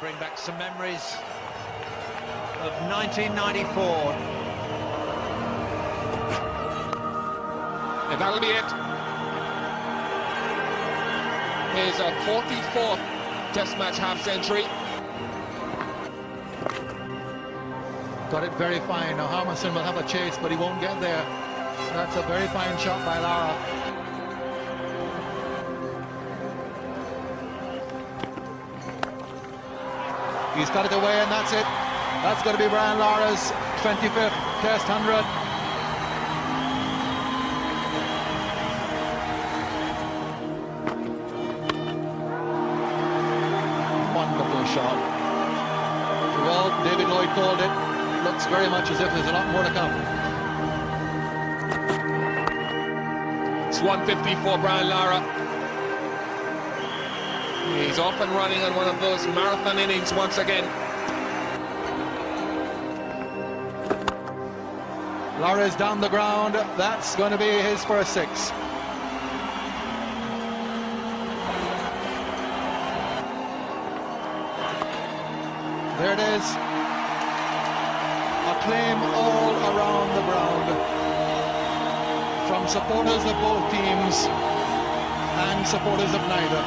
bring back some memories of 1994. And that'll be it. His 44th Test match half-century. Got it very fine. Now Harmison will have a chase, but he won't get there. That's a very fine shot by Lara. He's got it away, and that's it. That's going to be Brain Lara's 25th Test 100. Wonderful shot. Well, David Lloyd called it. Looks very much as if there's a lot more to come. It's 150 for Brain Lara. He's off and running on one of those marathon innings once again. Lara's down the ground. That's going to be his first six. There it is. Acclaim all around the ground from supporters of both teams and supporters of neither.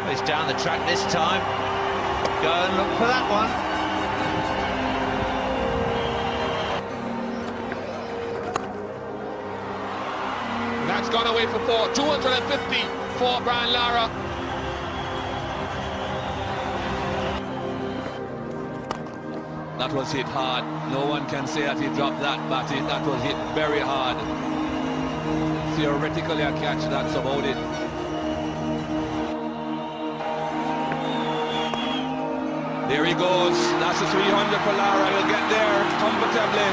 He's down the track this time. Go and look for that one. That's gone away for 4. 250 for Brain Lara. That was hit hard. No one can say that he dropped that batty. That was hit very hard. Theoretically a catch, that's about it. There he goes. That's a 300 for Lara. He'll get there comfortably.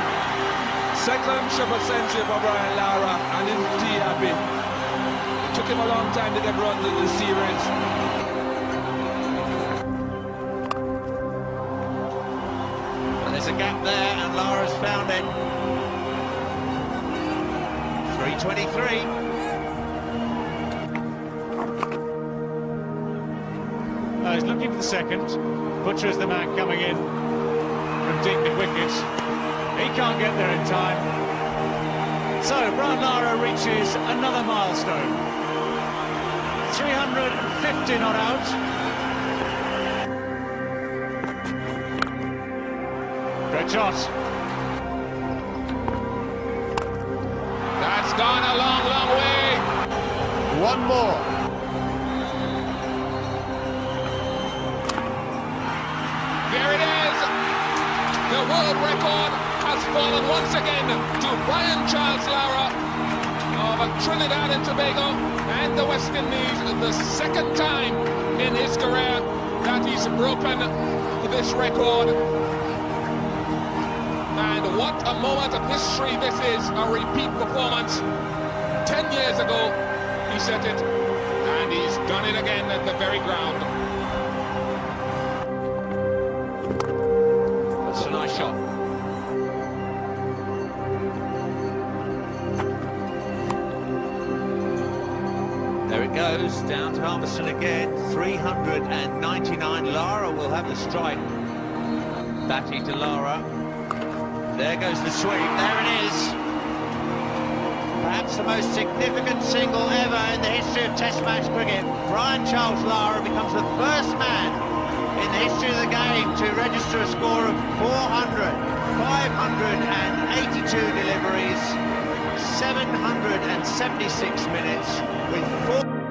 Second triple century for Brain Lara, and he's pretty happy. It took him a long time to get run the series. Well, there's a gap there, and Lara's found it. 3:23. He's looking for the second. Butcher is the man coming in from deep mid-wicket. He can't get there in time. So, Brain Lara reaches another milestone. 350 not out. Great shot. That's gone a long, long way. One more. There it is. The world record has fallen once again to Brian Charles Lara of Trinidad and Tobago and the West Indies, the second time in his career that he's broken this record. And what a moment of history this is, a repeat performance. 10 years ago he set it, and he's done it again at the very ground. That's a nice shot. There it goes, down to Harmison again. 399. Lara will have the strike. Batty to Lara. There goes the sweep. There it is. Perhaps the most significant single ever in the history of Test match cricket. Brian Charles Lara becomes the first man in the history of the game to register a score of 582 deliveries, 776 minutes with 4